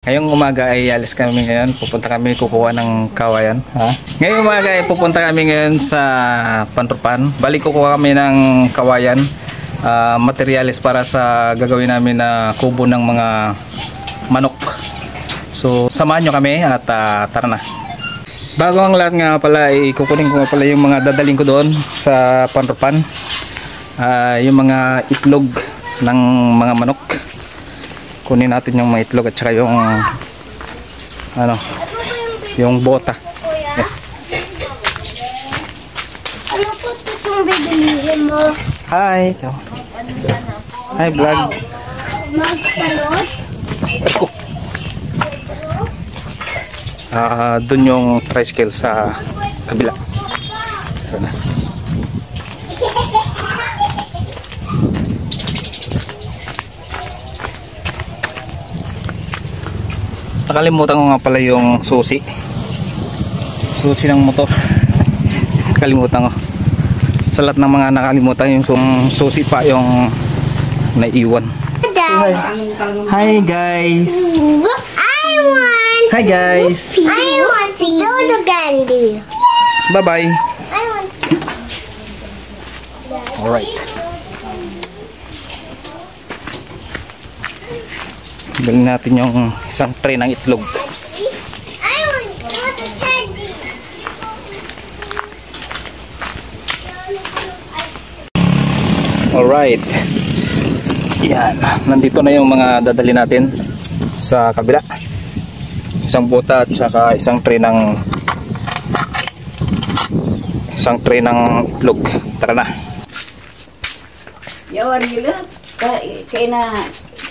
Ngayong umaga ay alis kami ngayon. Pupunta kami kukuha ng kawayan. Ngayong umaga ay pupunta kami ngayon sa Panrupan. Balik kukuha kami ng kawayan. Materialis para sa gagawin namin na kubo ng mga manok. So samahan nyo kami at tara na. Bago ang lahat nga pala ay kukunin ko nga pala yung mga dadaling ko doon sa Panrupan. Yung mga itlog ng mga manok. Kunin natin yung mga itlog at saka yung yung bota. Ano po itong bibilihin mo? Hi. Hi vlog. Magpalot? Dun yung tricycle sa kabila. Sana. Nakalimutan ko nga pala yung susi ng motor. Nakalimutan ko. Sa lahat ng mga nakalimutan, yung susi pa yung naiwan. Hi guys. Hi guys. I want to Dodo candy. Bye bye. I want. Alright. Bilhin natin yung isang tray ng itlog. I want Dodo candy. Alright. Yan. Nandito na yung mga dadali natin sa kabila. Isang bota at saka isang tray ng itlog. Tara na. Yawan nila kaya na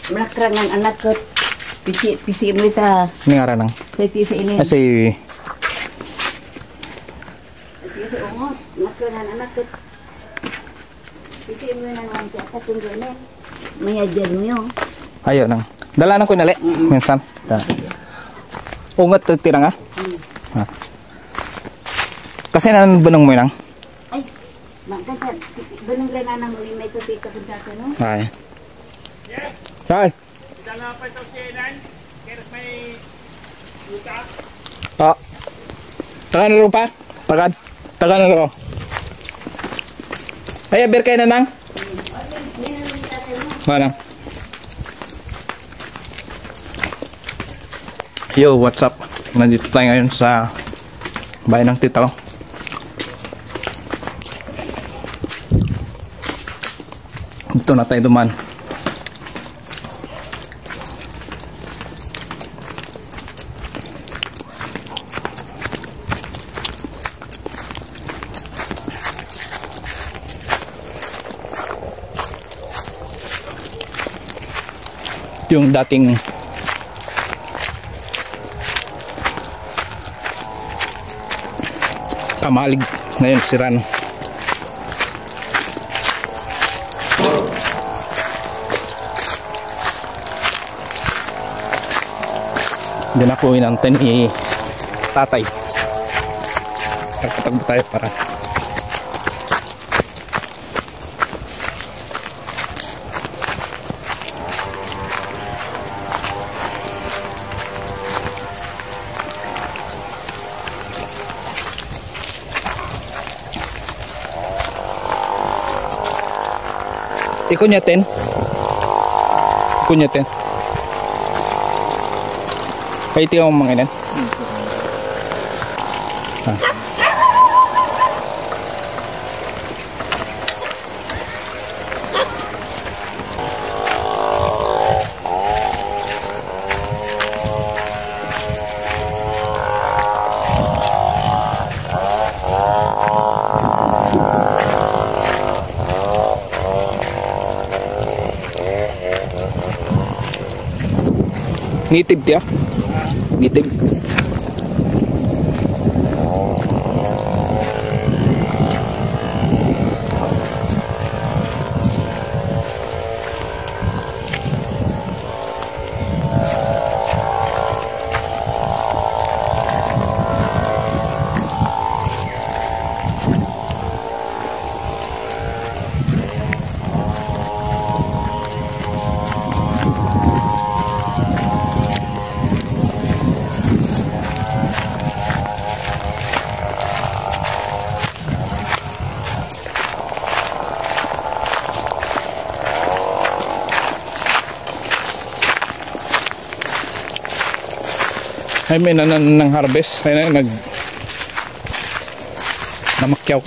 melakrangan anak ko pisi mo ita Ini nga ranang. pisi sa ini Kasi pisi ungot melakrangan anak ko pisi mo na naman sa atong gani may adyan mo yun ayo nang. Dala na ko nali. Minsan. Ungat tira nga. Kasi nan bunong mo nang. ay magkanta bunong grananang uli may tuti ka punta ka no Ay. Ay. Dala pa ito si Enan, kaya may luta. Tagan na rin pa. Tagan na rin. Ay, aber kayo na nang. Manang. Yo, what's up? Nandito tayo ngayon sa bayan ng tita ko. Dito na tayo duman. Yung dating kamalig ngayon sira na. Dinakuin ang ten ni tatay. Nagpatagbo tayo para ikunyatin. Kaya ito yung mga inan. Native dia. Native. Ay, may ng harvest. Ay, namakyaw.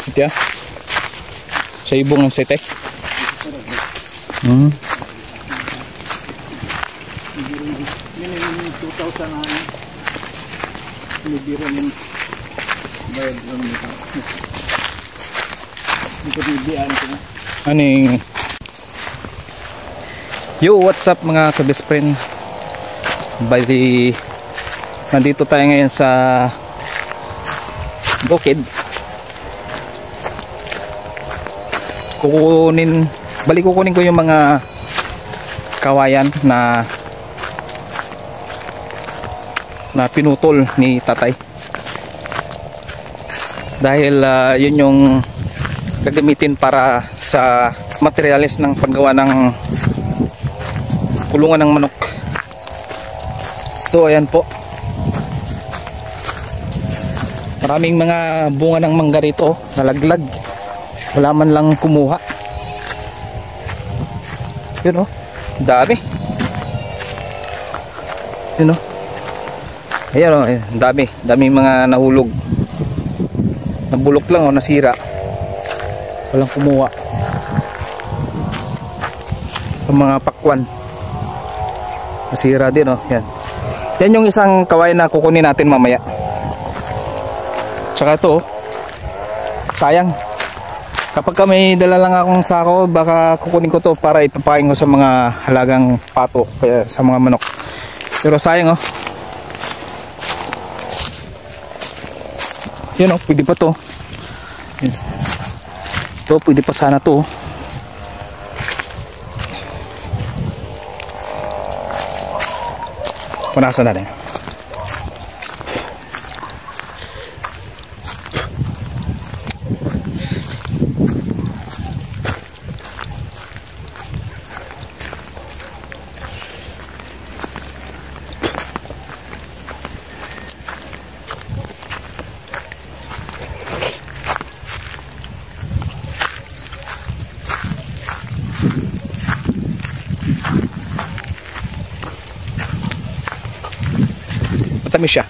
Sitya. Sa ibong ng sete. Hmm. Aning. Yo, what's up mga ka-best friend? Bali, nandito tayo ngayon sa bukid. Kukunin ko yung mga kawayan na pinutol ni tatay. Dahil yun yung gagamitin para sa materialis ng paggawa ng kulungan ng manok. So ayan po, maraming mga bunga ng mangga rito, nalaglag, wala man lang kumuha. Yun o, dami. Yun o, ayan o, daming mga nahulog, nabulok lang o, nasira, walang kumuha. Sa mga pakwan, nasira din o. Yan yung isang kawayan na kukunin natin mamaya. Tsaka ito, sayang, kapag may dala lang akong sako, baka kukunin ko to para ipapain ko sa mga halagang pato, kaya sa mga manok. Pero sayang yun pwede pa to. Ito pwede pa sana to. Punasan natin. Matamis siya.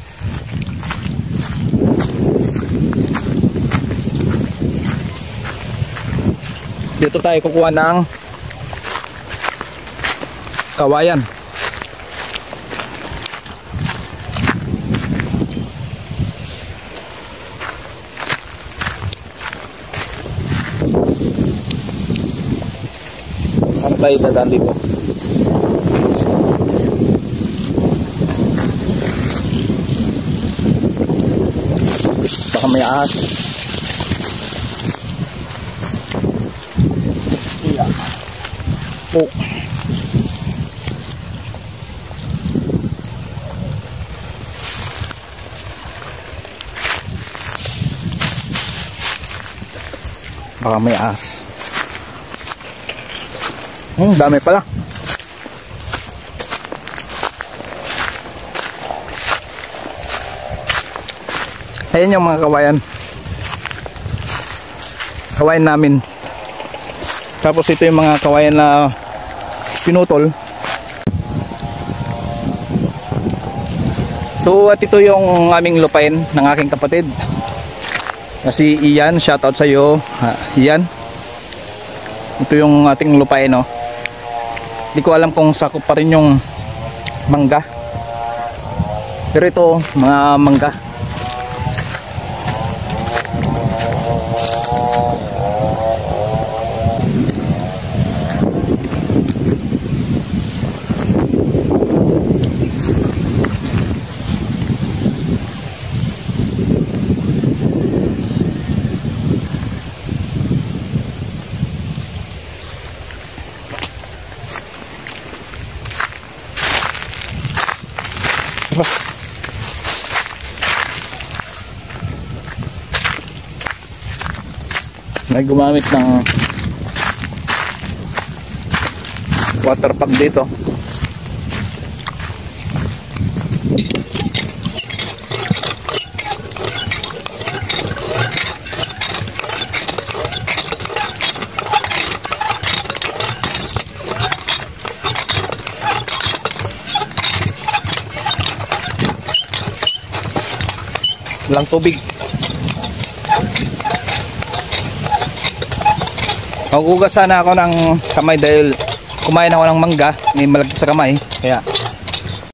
Dito tayo kukuha ng kawayan. Ano tayo dadaan dito? Baka may ahas. Oh. Baka may ahas. Dami pala. Ayan yung mga kawayan. Kawayan namin. Tapos ito yung mga kawayan na pinutol. So at ito yung aming lupain ng aking kapatid. Si Ian, shoutout sa iyo. Ian. Ito yung ating lupain, no. Hindi ko alam kung sakop pa rin yung mangga. Pero ito, mga mangga. May gumamit ng water pump dito. walang tubig. Magugas sana ako ng kamay dahil kumain ako ng mangga, may malagkit sa kamay, kaya